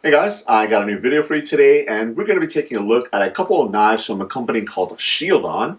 Hey guys, I got a new video for you today, and we're going to be taking a look at a couple of knives from a company called Shieldon.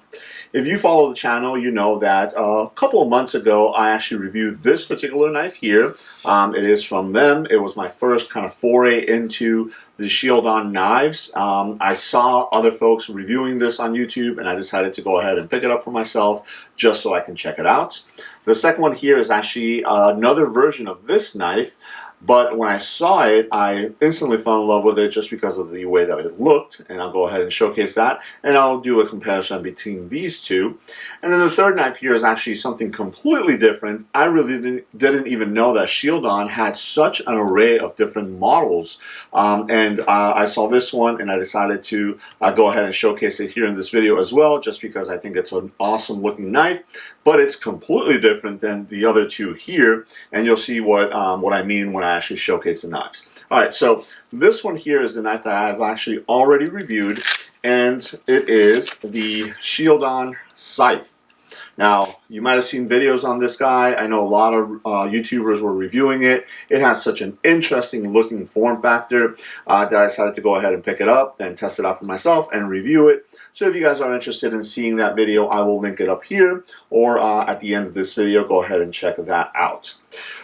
If you follow the channel, you know that a couple of months ago I actually reviewed this particular knife here. It is from them. It was my first kind of foray into the Shieldon knives. I saw other folks reviewing this on YouTube, and I decided to go ahead and pick it up for myself just so I can check it out. The second one here is actually another version of this knife. But when I saw it, I instantly fell in love with it just because of the way that it looked, and I'll go ahead and showcase that, and I'll do a comparison between these two. And then the third knife here is actually something completely different. I really didn't even know that Shieldon had such an array of different models, I saw this one, and I decided to go ahead and showcase it here in this video as well, just because I think it's an awesome looking knife, but it's completely different than the other two here, and you'll see what I mean when I actually showcase the knives. Alright, so this one here is the knife that I've actually already reviewed, and it is the Shieldon Scythe. Now, you might have seen videos on this guy. I know a lot of YouTubers were reviewing it. It has such an interesting looking form factor that I decided to go ahead and pick it up and test it out for myself and review it. So if you guys are interested in seeing that video, I will link it up here, or at the end of this video, go ahead and check that out.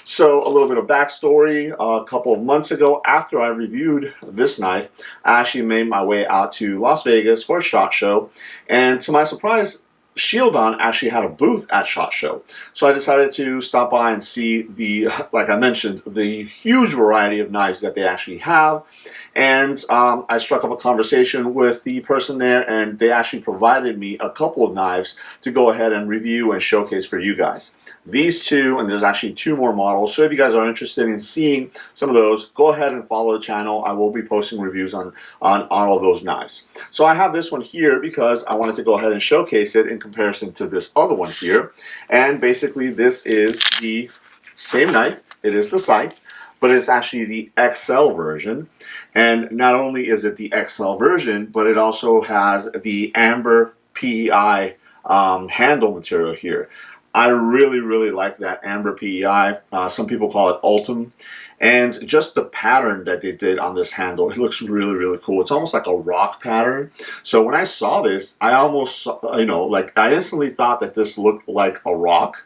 So a little bit of backstory. A couple of months ago, after I reviewed this knife, I actually made my way out to Las Vegas for a SHOT Show, and to my surprise, Shieldon actually had a booth at SHOT Show. So I decided to stop by and see like I mentioned, the huge variety of knives that they actually have. And I struck up a conversation with the person there, and they actually provided me a couple of knives to go ahead and review and showcase for you guys. These two, and there's actually two more models, so if you guys are interested in seeing some of those, go ahead and follow the channel. I will be posting reviews on all of those knives. So I have this one here because I wanted to go ahead and showcase it in comparison to this other one here. And basically this is the same knife. It is the Scythe, but it's actually the XL version. And not only is it the XL version, but it also has the amber PEI handle material here. I really like that amber PEI. Some people call it Ultim. And just the pattern that they did on this handle, it looks really cool. It's almost like a rock pattern. So when I saw this, I almost, I instantly thought that this looked like a rock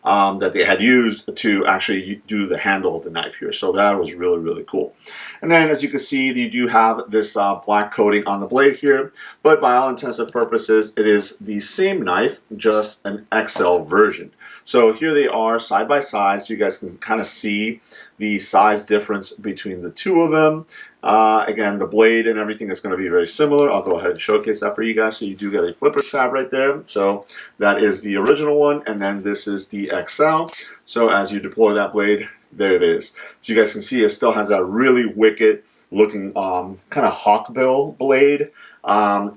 that they had used to actually do the handle of the knife here. So that was really cool. And then as you can see, you do have this black coating on the blade here, but by all intents and purposes, it is the same knife, just an XL version. So here they are side by side, so you guys can kind of see the size difference between the two of them. Again, the blade and everything is going to be very similar. I'll go ahead and showcase that for you guys. So you do get a flipper tab right there. So that is the original one, and then this is the XL. So as you deploy that blade, there it is. So you guys can see it still has that really wicked looking kind of hawkbill blade.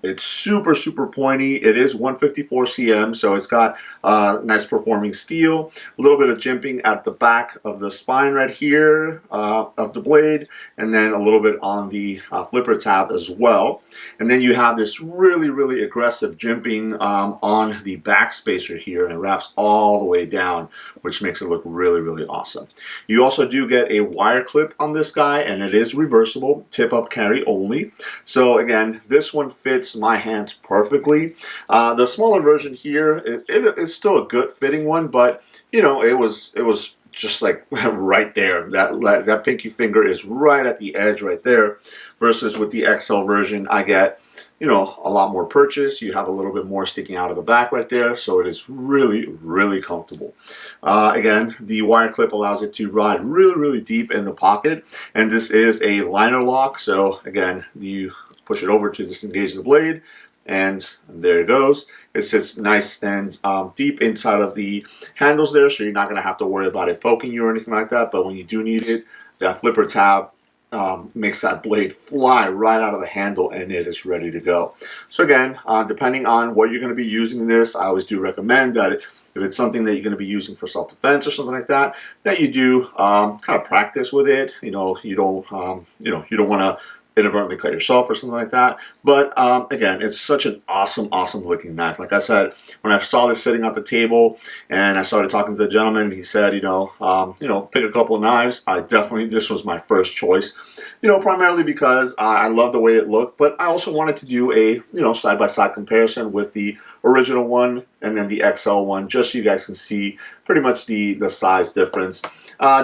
It's super pointy. It is 154 cm, so it's got nice performing steel, a little bit of jimping at the back of the spine right here of the blade, and then a little bit on the flipper tab as well. And then you have this really aggressive jimping on the back spacer here, and it wraps all the way down, which makes it look really awesome. You also do get a wire clip on this guy, and it is reversible, tip up carry only. So again, this one fits my hands perfectly. The smaller version here, it's still a good fitting one, but you know, it was just like right there. That pinky finger is right at the edge right there, versus with the XL version, I get, you know, a lot more purchase. You have a little bit more sticking out of the back right there, so it is really comfortable. Again, the wire clip allows it to ride really deep in the pocket, and this is a liner lock, so again, you push it over to disengage the blade, and there it goes. It sits nice and deep inside of the handles there, so you're not going to have to worry about it poking you or anything like that. But when you do need it, that flipper tab makes that blade fly right out of the handle, and it is ready to go. So again, depending on what you're going to be using this, I always do recommend that if it's something that you're going to be using for self-defense or something like that, that you do kind of practice with it. You know, you don't want to inadvertently cut yourself or something like that. But again, it's such an awesome looking knife. Like I said, when I saw this sitting at the table and I started talking to the gentleman, he said, pick a couple of knives. This was my first choice. Primarily because I love the way it looked, but I also wanted to do a side-by-side comparison with the original one and then the XL one, just so you guys can see pretty much the size difference.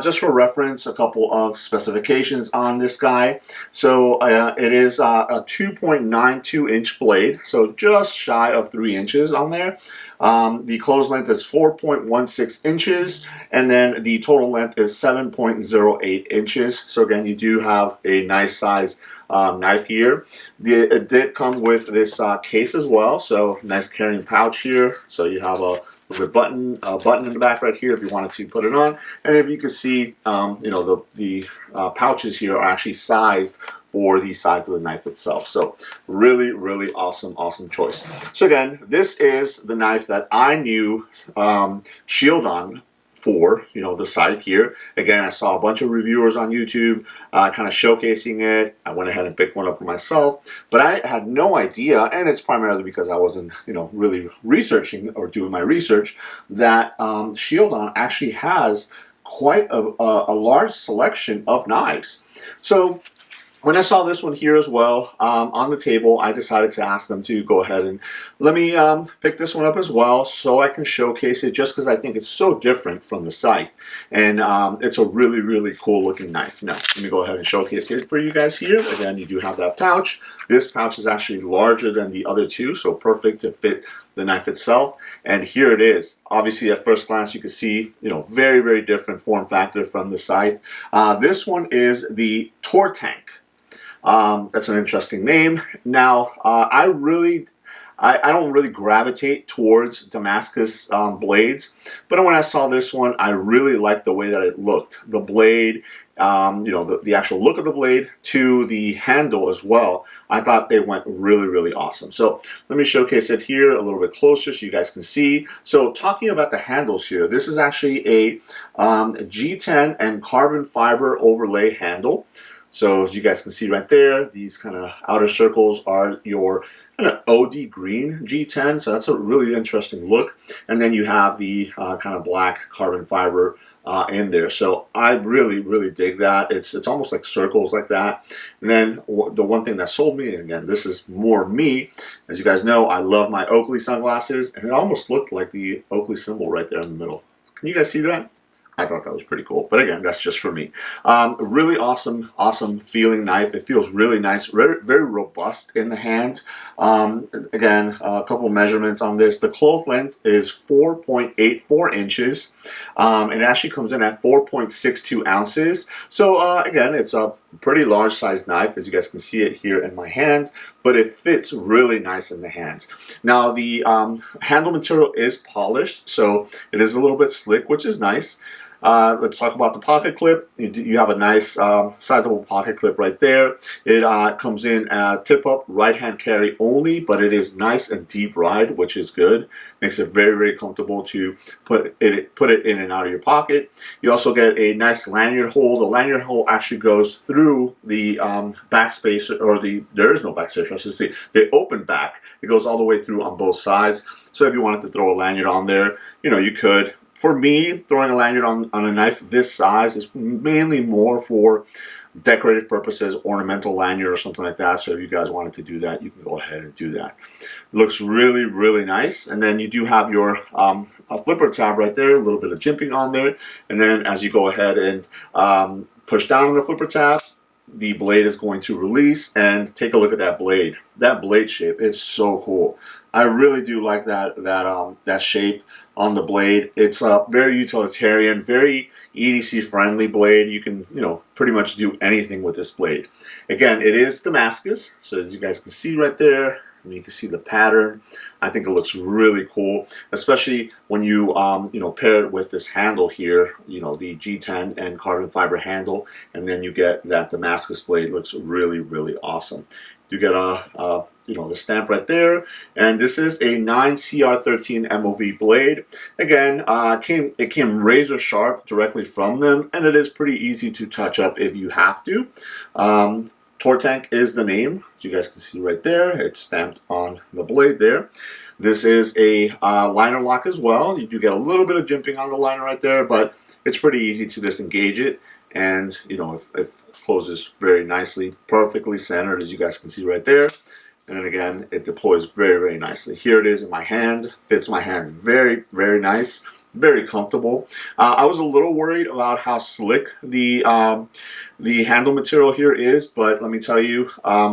Just for reference, a couple of specifications on this guy. So it is a 2.92 inch blade, so just shy of 3 inches on there. The close length is 4.16 inches, and then the total length is 7.08 inches. So again, you do have a nice size knife here. It did come with this case as well, so nice carrying pouch here. So you have a button in the back right here if you wanted to put it on. And if you can see, the pouches here are actually sized for the size of the knife itself. So really awesome choice. So again, this is the knife that I knew Shieldon for, the Scythe here. Again, I saw a bunch of reviewers on YouTube kind of showcasing it. I went ahead and picked one up for myself, but I had no idea, and it's primarily because I wasn't, really researching or doing my research, that Shieldon actually has quite a large selection of knives. So when I saw this one here as well on the table, I decided to ask them to go ahead and let me pick this one up as well, so I can showcase it, just because I think it's so different from the Scythe. And it's a really cool looking knife. Now, let me go ahead and showcase it for you guys here. Again, you do have that pouch. This pouch is actually larger than the other two, so perfect to fit the knife itself. And here it is. Obviously, at first glance, you can see, very different form factor from the Scythe. This one is the Tortank. That's an interesting name. Now, I don't really gravitate towards Damascus blades, but when I saw this one, I really liked the way that it looked. The blade, the actual look of the blade to the handle as well. I thought they went really awesome. So let me showcase it here a little bit closer so you guys can see. So talking about the handles here, this is actually a G10 and carbon fiber overlay handle. So as you guys can see right there, these kind of outer circles are your kind of OD green G10, so that's a really interesting look. And then you have the kind of black carbon fiber in there. So I really dig that. It's almost like circles like that. And then the one thing that sold me, and again, this is more me, as you guys know, I love my Oakley sunglasses, and it almost looked like the Oakley symbol right there in the middle. Can you guys see that? I thought that was pretty cool, but again, that's just for me. Really awesome feeling knife. It feels really nice, very robust in the hand. Again, a couple measurements on this. The cloth length is 4.84 inches. It actually comes in at 4.62 ounces. So again, it's a pretty large sized knife, as you guys can see it here in my hand, but it fits really nice in the hands. Now, the handle material is polished, so it is a little bit slick, which is nice. Let's talk about the pocket clip. You have a nice sizable pocket clip right there. It comes in tip up right hand carry only, but it is nice and deep ride, which is good. Makes it very comfortable to put it in and out of your pocket. You also get a nice lanyard hole. The lanyard hole actually goes through the backspace, or there is no backspace, I should say, the open back. It goes all the way through on both sides. So if you wanted to throw a lanyard on there, you could. For me, throwing a lanyard on a knife this size is mainly more for decorative purposes, ornamental lanyard or something like that. So if you guys wanted to do that, you can go ahead and do that. It looks really nice. And then you do have your a flipper tab right there, a little bit of jimping on there. And then as you go ahead and push down on the flipper tab, the blade is going to release, and take a look at that blade. That blade shape is so cool. I really do like that shape on the blade. It's a very utilitarian, very EDC friendly blade. You can, pretty much do anything with this blade. Again, it is Damascus, so as you guys can see right there, you can see the pattern. I think it looks really cool, especially when you pair it with this handle here, the G10 and carbon fiber handle, and then you get that Damascus blade. Looks really awesome. You get a the stamp right there. And this is a 9CR13 MOV blade. Again, it came razor sharp directly from them, and it is pretty easy to touch up if you have to. Tortank is the name, as you guys can see right there. It's stamped on the blade there. This is a liner lock as well. You do get a little bit of jimping on the liner right there, but it's pretty easy to disengage it. And it closes very nicely, perfectly centered, as you guys can see right there. And then again, it deploys very, very nicely. Here it is in my hand. Fits my hand very, very nice. Very comfortable. I was a little worried about how slick the handle material here is, but let me tell you,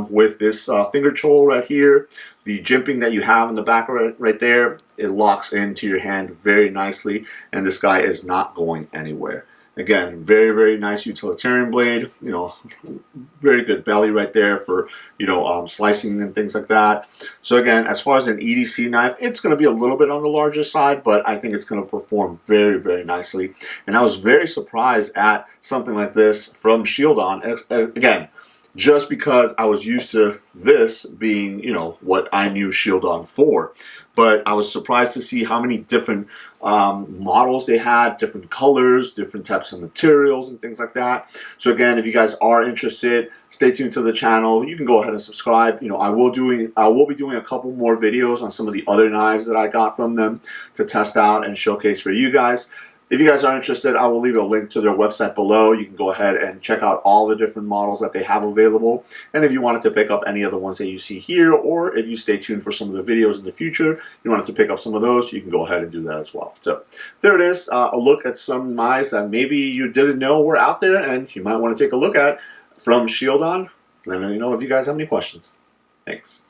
with this finger choil right here, the jimping that you have in the back right there, it locks into your hand very nicely, and this guy is not going anywhere. Again, very, very nice utilitarian blade. Very good belly right there for slicing and things like that. So again, as far as an EDC knife, it's going to be a little bit on the larger side, but I think it's going to perform very, very nicely. And I was very surprised at something like this from Shieldon. Again, just because I was used to this being, what I knew Shieldon for. But I was surprised to see how many different models they had, different colors, different types of materials and things like that. So again, if you guys are interested, stay tuned to the channel. You can go ahead and subscribe. I will be doing a couple more videos on some of the other knives that I got from them to test out and showcase for you guys. If you guys are interested, I will leave a link to their website below. You can go ahead and check out all the different models that they have available. And if you wanted to pick up any of the ones that you see here, or if you stay tuned for some of the videos in the future, you wanted to pick up some of those, you can go ahead and do that as well. So there it is, a look at some knives that maybe you didn't know were out there and you might want to take a look at from Shieldon. Let me know if you guys have any questions. Thanks.